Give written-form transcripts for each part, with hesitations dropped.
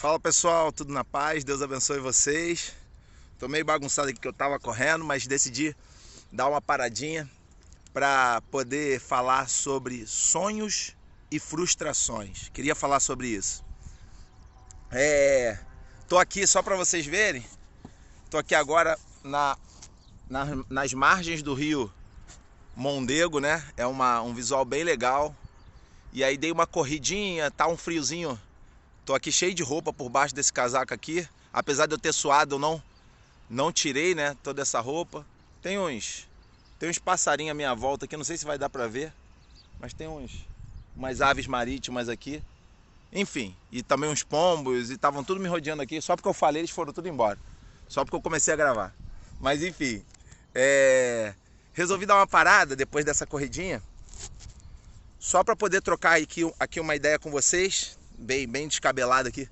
Fala pessoal, tudo na paz, Deus abençoe vocês. Tô meio bagunçado aqui que eu tava correndo, mas decidi dar uma paradinha para poder falar sobre sonhos e frustrações. Queria falar sobre isso. Tô aqui só para vocês verem. Tô aqui agora nas margens do rio Mondego, né? É um visual bem legal. E aí dei uma corridinha, tá um friozinho. Tô aqui cheio de roupa por baixo desse casaco aqui. Apesar de eu ter suado, eu não tirei, né, toda essa roupa. Tem uns passarinhos à minha volta aqui, não sei se vai dar pra ver. Mas tem umas aves marítimas aqui. Enfim, e também uns pombos, e estavam tudo me rodeando aqui. Só porque eu falei, eles foram tudo embora. Só porque eu comecei a gravar. Mas enfim, resolvi dar uma parada depois dessa corridinha. Só para poder trocar aqui uma ideia com vocês. Bem descabelado aqui.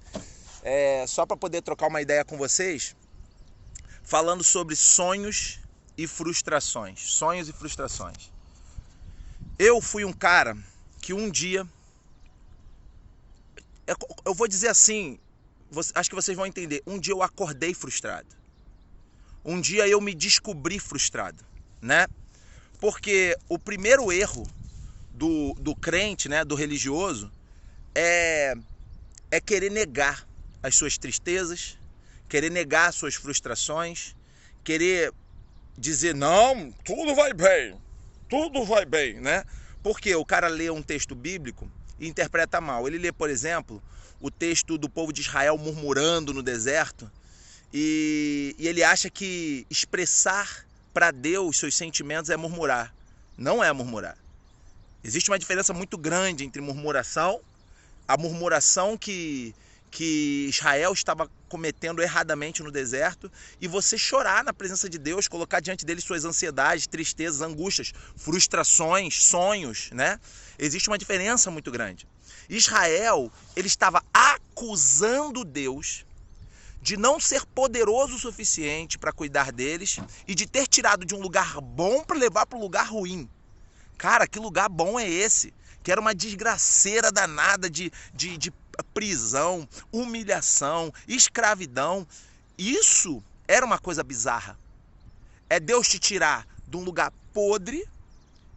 Só para poder trocar uma ideia com vocês, falando sobre sonhos e frustrações. Sonhos e frustrações. Eu fui um cara que um dia, eu vou dizer assim, acho que vocês vão entender. Um dia eu acordei frustrado. Um dia eu me frustrado, né? Porque o primeiro erro do crente, né, do religioso, é querer negar as suas tristezas, querer negar as suas frustrações, querer dizer, não, tudo vai bem, né? Porque o cara lê um texto bíblico e interpreta mal. Ele lê, por exemplo, o texto do povo de Israel murmurando no deserto e ele acha que expressar para Deus seus sentimentos é murmurar. Não é murmurar. Existe uma diferença muito grande entre murmuração, a murmuração que Israel estava cometendo erradamente no deserto, e você chorar na presença de Deus, colocar diante dele suas ansiedades, tristezas, angústias, frustrações, sonhos, né? Existe uma diferença muito grande. Israel, ele estava acusando Deus de não ser poderoso o suficiente para cuidar deles e de ter tirado de um lugar bom para levar para um lugar ruim. Cara, que lugar bom é esse? Que era uma desgraceira danada de prisão, humilhação, escravidão. Isso era uma coisa bizarra. É Deus te tirar de um lugar podre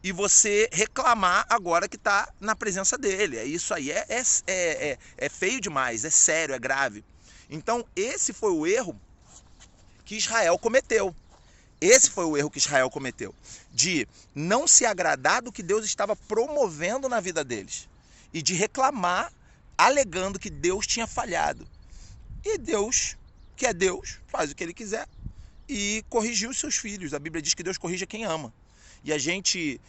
e você reclamar agora que está na presença dele. Isso aí é feio demais, é sério, é grave. Então esse foi o erro que Israel cometeu. Esse foi o erro que Israel cometeu, de não se agradar do que Deus estava promovendo na vida deles e de reclamar, alegando que Deus tinha falhado. E Deus, que é Deus, faz o que ele quiser e corrigiu os seus filhos. A Bíblia diz que Deus corrige quem ama. E a gente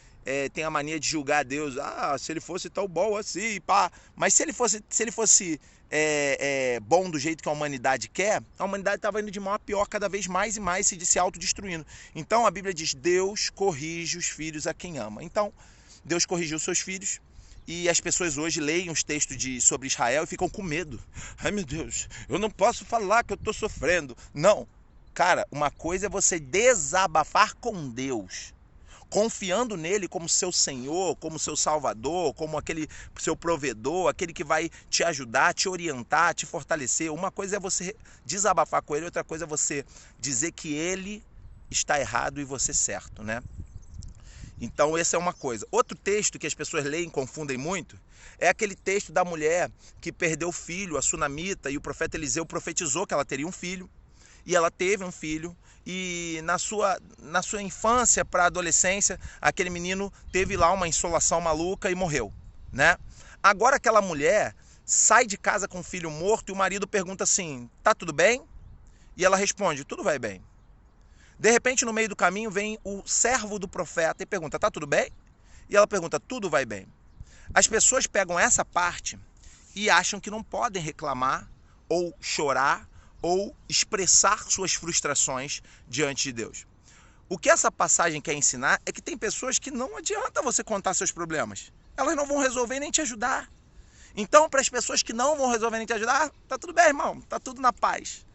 tem a mania de julgar Deus. Se ele fosse tão bom assim, pá. Mas se ele fosse bom do jeito que a humanidade quer, a humanidade estava indo de mal a pior cada vez mais e mais, se autodestruindo. Então a Bíblia diz, Deus corrige os filhos a quem ama. Então Deus corrigiu seus filhos e as pessoas hoje leem os textos sobre Israel e ficam com medo. Ai meu Deus, eu não posso falar que eu estou sofrendo. Não, cara, uma coisa é você desabafar com Deus, confiando nele como seu Senhor, como seu Salvador, como aquele seu provedor, aquele que vai te ajudar, te orientar, te fortalecer. Uma coisa é você desabafar com ele, outra coisa é você dizer que ele está errado e você certo, né? Então essa é uma coisa. Outro texto que as pessoas leem e confundem muito é aquele texto da mulher que perdeu o filho, a sunamita, e o profeta Eliseu profetizou que ela teria um filho, e ela teve um filho, e na sua infância para a adolescência, aquele menino teve lá uma insolação maluca e morreu, né? Agora aquela mulher sai de casa com o filho morto e o marido pergunta assim, tá tudo bem? E ela responde, tudo vai bem. De repente, no meio do caminho, vem o servo do profeta e pergunta, tá tudo bem? E ela pergunta, tudo vai bem. As pessoas pegam essa parte e acham que não podem reclamar ou chorar ou expressar suas frustrações diante de Deus. O que essa passagem quer ensinar é que tem pessoas que não adianta você contar seus problemas. Elas não vão resolver nem te ajudar. Então, para as pessoas que não vão resolver nem te ajudar, tá tudo bem, irmão, tá tudo na paz.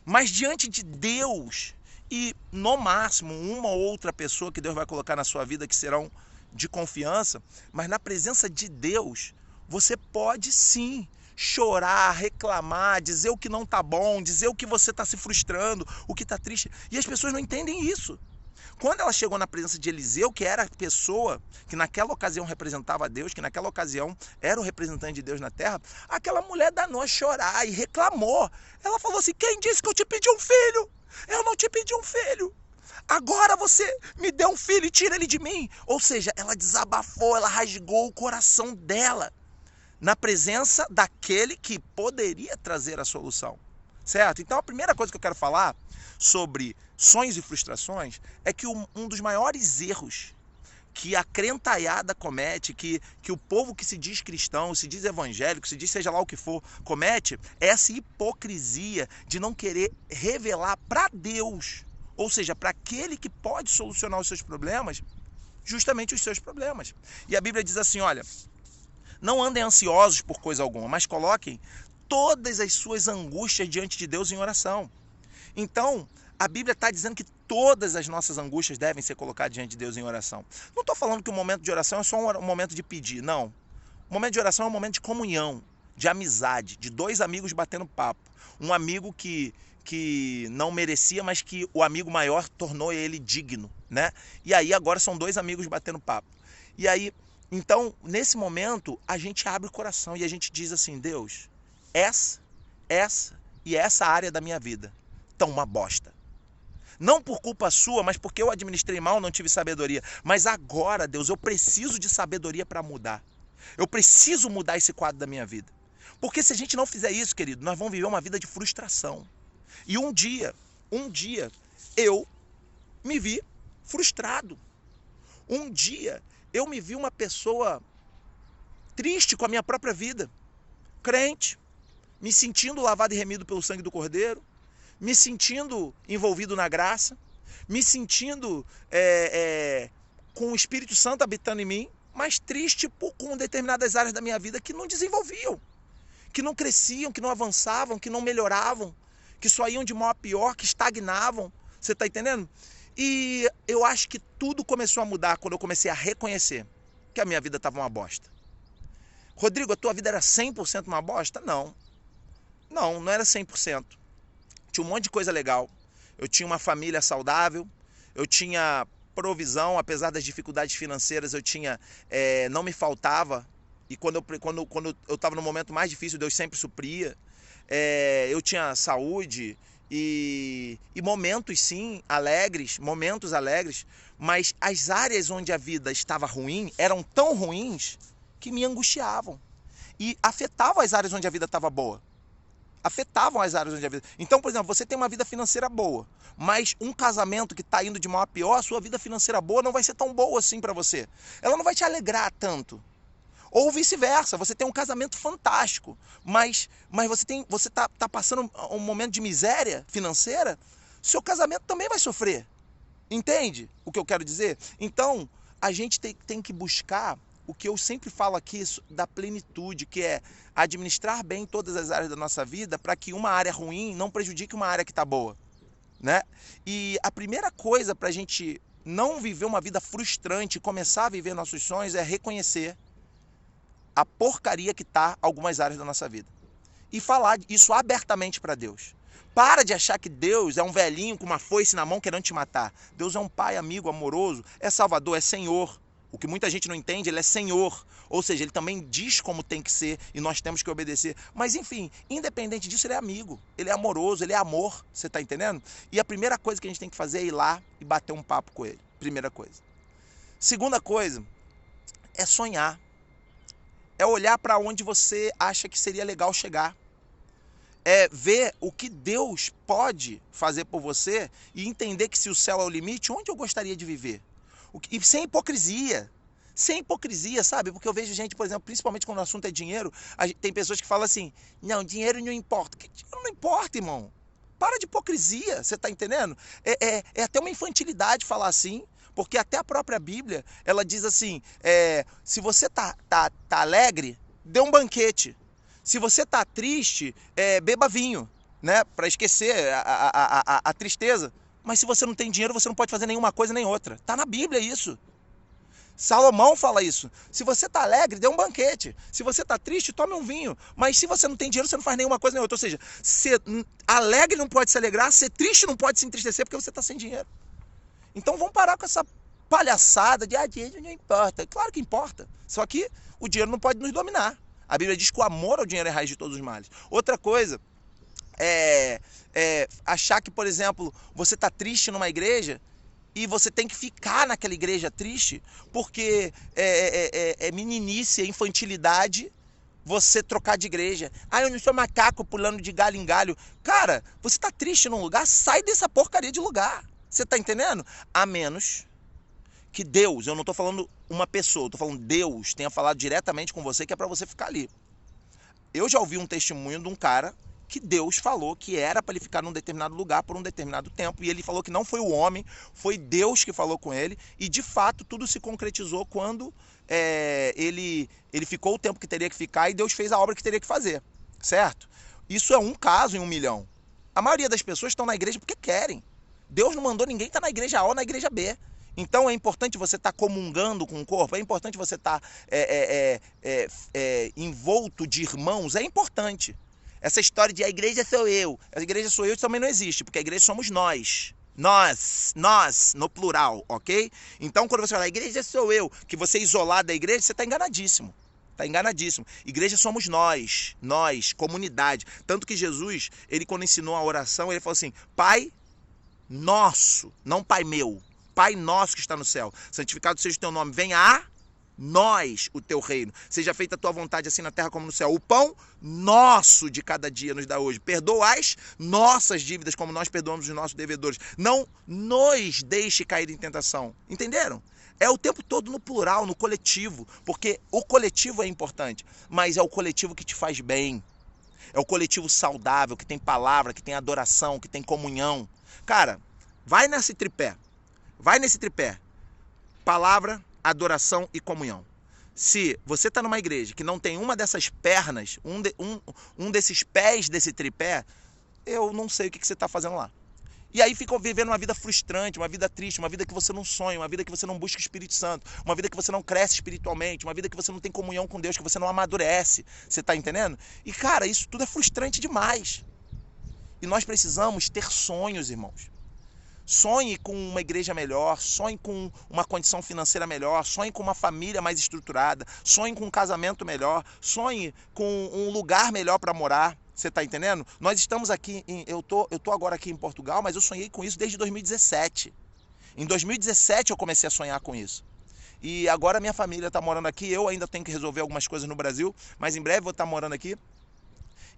Mas diante de Deus, e no máximo uma ou outra pessoa que Deus vai colocar na sua vida que serão de confiança, mas na presença de Deus, você pode sim chorar, reclamar, dizer o que não tá bom, dizer o que você tá se frustrando, o que tá triste. E as pessoas não entendem isso. Quando ela chegou na presença de Eliseu, que era a pessoa que naquela ocasião representava a Deus, que naquela ocasião era o representante de Deus na terra, aquela mulher danou a chorar e reclamou. Ela falou assim: quem disse que eu te pedi um filho? Eu não te pedi um filho. Agora você me deu um filho e tira ele de mim. Ou seja, ela desabafou, ela rasgou o coração dela na presença daquele que poderia trazer a solução. Certo? Então a primeira coisa que eu quero falar sobre sonhos e frustrações é que um dos maiores erros que a crentaiada comete, que o povo que se diz cristão, se diz evangélico, se diz seja lá o que for, comete, é essa hipocrisia de não querer revelar para Deus, ou seja, para aquele que pode solucionar os seus problemas, justamente os seus problemas. E a Bíblia diz assim, olha, não andem ansiosos por coisa alguma, mas coloquem todas as suas angústias diante de Deus em oração. Então, a Bíblia está dizendo que todas as nossas angústias devem ser colocadas diante de Deus em oração. Não estou falando que o momento de oração é só um momento de pedir, não. O momento de oração é um momento de comunhão, de amizade, de dois amigos batendo papo. Um amigo que não merecia, mas que o amigo maior tornou ele digno, né? E aí agora são dois amigos batendo papo. E aí, então, nesse momento, a gente abre o coração e a gente diz assim, Deus, essa e essa área da minha vida estão uma bosta. Não por culpa sua, mas porque eu administrei mal, não tive sabedoria. Mas agora, Deus, eu preciso de sabedoria para mudar. Eu preciso mudar esse quadro da minha vida. Porque se a gente não fizer isso, querido, nós vamos viver uma vida de frustração. E um dia, eu me vi frustrado. Um dia, eu me vi uma pessoa triste com a minha própria vida. Crente, me sentindo lavado e remido pelo sangue do Cordeiro, me sentindo envolvido na graça, me sentindo com o Espírito Santo habitando em mim, mas triste com determinadas áreas da minha vida que não desenvolviam, que não cresciam, que não avançavam, que não melhoravam, que só iam de mal a pior, que estagnavam. Você está entendendo? E eu acho que tudo começou a mudar quando eu comecei a reconhecer que a minha vida estava uma bosta. Rodrigo, a tua vida era 100% uma bosta? Não. Não era 100%. Tinha um monte de coisa legal. Eu tinha uma família saudável, eu tinha provisão, apesar das dificuldades financeiras, eu tinha, não me faltava. E quando eu estava no momento mais difícil, Deus sempre supria. Eu tinha saúde e momentos, sim, momentos alegres, mas as áreas onde a vida estava ruim eram tão ruins que me angustiavam e afetavam as áreas onde a vida estava boa. Afetavam as áreas onde a vida... Então, por exemplo, você tem uma vida financeira boa, mas um casamento que está indo de mal a pior, a sua vida financeira boa não vai ser tão boa assim para você. Ela não vai te alegrar tanto. Ou vice-versa, você tem um casamento fantástico, mas você tá passando um momento de miséria financeira, seu casamento também vai sofrer. Entende o que eu quero dizer? Então, a gente tem que buscar o que eu sempre falo aqui da plenitude, que é administrar bem todas as áreas da nossa vida para que uma área ruim não prejudique uma área que está boa, né? E a primeira coisa para a gente não viver uma vida frustrante e começar a viver nossos sonhos é reconhecer a porcaria que está algumas áreas da nossa vida. E falar isso abertamente para Deus. Para de achar que Deus é um velhinho com uma foice na mão querendo te matar. Deus é um pai, amigo, amoroso, é Salvador, é Senhor. O que muita gente não entende, ele é Senhor. Ou seja, ele também diz como tem que ser e nós temos que obedecer. Mas enfim, independente disso, ele é amigo, ele é amoroso, ele é amor. Você está entendendo? E a primeira coisa que a gente tem que fazer é ir lá e bater um papo com ele. Primeira coisa. Segunda coisa é sonhar. É olhar para onde você acha que seria legal chegar. É ver o que Deus pode fazer por você e entender que se o céu é o limite, onde eu gostaria de viver? E sem hipocrisia. Sem hipocrisia, sabe? Porque eu vejo gente, por exemplo, principalmente quando o assunto é dinheiro, tem pessoas que falam assim, não, dinheiro não importa. Que dinheiro não importa, irmão. Para de hipocrisia, você está entendendo? É até uma infantilidade falar assim, porque até a própria Bíblia, ela diz assim, se você tá alegre, dê um banquete. Se você tá triste, beba vinho, né? Para esquecer a tristeza. Mas se você não tem dinheiro, você não pode fazer nenhuma coisa nem outra. Tá na Bíblia isso. Salomão fala isso. Se você está alegre, dê um banquete. Se você está triste, tome um vinho. Mas se você não tem dinheiro, você não faz nenhuma coisa nem outra. Ou seja, ser alegre não pode se alegrar, ser triste não pode se entristecer porque você está sem dinheiro. Então vamos parar com essa palhaçada de dinheiro não importa. Claro que importa. Só que o dinheiro não pode nos dominar. A Bíblia diz que o amor ao dinheiro é a raiz de todos os males. Outra coisa é achar que, por exemplo, você está triste numa igreja e você tem que ficar naquela igreja triste porque é meninice, é infantilidade você trocar de igreja. Eu não sou macaco pulando de galho em galho. Cara, você tá triste num lugar, sai dessa porcaria de lugar. Você tá entendendo? A menos que Deus, eu não tô falando uma pessoa, eu tô falando Deus tenha falado diretamente com você que é para você ficar ali. Eu já ouvi um testemunho de um cara que Deus falou que era para ele ficar num determinado lugar por um determinado tempo. E ele falou que não foi o homem, foi Deus que falou com ele. E de fato tudo se concretizou quando ele ficou o tempo que teria que ficar e Deus fez a obra que teria que fazer. Certo? Isso é um caso em 1 milhão. A maioria das pessoas estão na igreja porque querem. Deus não mandou ninguém estar na igreja A ou na igreja B. Então é importante você estar comungando com o corpo, é importante você estar envolto de irmãos, é importante. Essa história de a igreja sou eu também não existe, porque a igreja somos nós. Nós, no plural, ok? Então quando você fala, a igreja sou eu, que você é isolado da igreja, você está enganadíssimo. Está enganadíssimo. Igreja somos nós, comunidade. Tanto que Jesus, ele quando ensinou a oração, ele falou assim, Pai nosso, não Pai meu, Pai nosso que está no céu, santificado seja o teu nome, venha a nós o teu reino, seja feita a tua vontade assim na terra como no céu. O pão nosso de cada dia nos dá hoje. Perdoa as nossas dívidas como nós perdoamos os nossos devedores. Não nos deixe cair em tentação. Entenderam? É o tempo todo no plural, no coletivo, porque o coletivo é importante, mas é o coletivo que te faz bem. É o coletivo saudável, que tem palavra, que tem adoração, que tem comunhão. Cara, vai nesse tripé. Palavra, adoração e comunhão. Se você está numa igreja que não tem uma dessas pernas, um desses pés desse tripé, eu não sei o que você está fazendo lá. E aí fica vivendo uma vida frustrante, uma vida triste, uma vida que você não sonha, uma vida que você não busca o Espírito Santo, uma vida que você não cresce espiritualmente, uma vida que você não tem comunhão com Deus, que você não amadurece. Você está entendendo? E cara, isso tudo é frustrante demais. E nós precisamos ter sonhos, irmãos. Sonhe com uma igreja melhor, sonhe com uma condição financeira melhor, sonhe com uma família mais estruturada, sonhe com um casamento melhor, sonhe com um lugar melhor para morar. Você está entendendo? Nós estamos aqui, eu tô agora aqui em Portugal, mas eu sonhei com isso desde 2017. Em 2017 eu comecei a sonhar com isso. E agora minha família está morando aqui, eu ainda tenho que resolver algumas coisas no Brasil, mas em breve vou estar morando aqui.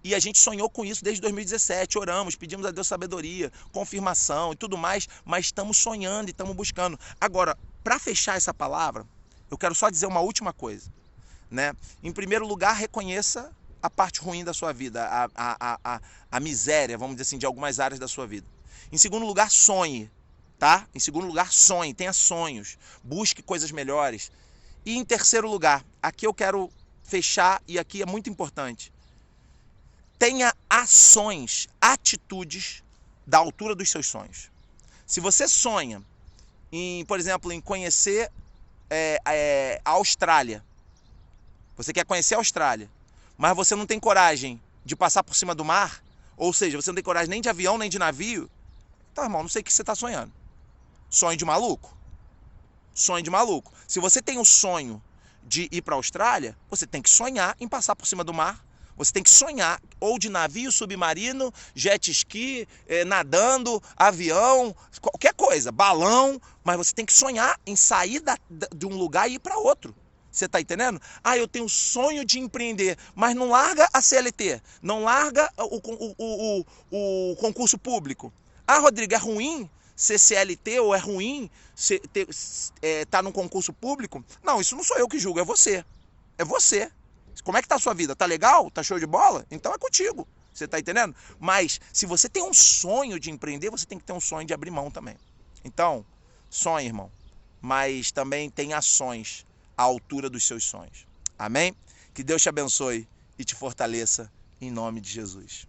E a gente sonhou com isso desde 2017, oramos, pedimos a Deus sabedoria, confirmação e tudo mais, mas estamos sonhando e estamos buscando. Agora, para fechar essa palavra, eu quero só dizer uma última coisa, né? Em primeiro lugar, reconheça a parte ruim da sua vida, a miséria, vamos dizer assim, de algumas áreas da sua vida. Em segundo lugar, sonhe, tá? Em segundo lugar, sonhe, tenha sonhos, busque coisas melhores. E em terceiro lugar, aqui eu quero fechar e aqui é muito importante. Tenha ações, atitudes da altura dos seus sonhos. Se você sonha, por exemplo, em conhecer a Austrália, você quer conhecer a Austrália, mas você não tem coragem de passar por cima do mar, ou seja, você não tem coragem nem de avião, nem de navio, então, irmão, não sei o que você está sonhando. Sonho de maluco? Sonho de maluco. Se você tem o sonho de ir para a Austrália, você tem que sonhar em passar por cima do mar. Você tem que sonhar ou de navio, submarino, jet ski, nadando, avião, qualquer coisa, balão, mas você tem que sonhar em sair de um lugar e ir para outro. Você está entendendo? Eu tenho sonho de empreender, mas não larga a CLT, não larga o concurso público. Rodrigo, é ruim ser CLT ou é ruim estar num concurso público? Não, isso não sou eu que julgo, é você. É você. Como é que tá a sua vida? Tá legal? Tá show de bola? Então é contigo. Você tá entendendo? Mas se você tem um sonho de empreender, você tem que ter um sonho de abrir mão também. Então, sonhe, irmão. Mas também tem ações à altura dos seus sonhos. Amém? Que Deus te abençoe e te fortaleça em nome de Jesus.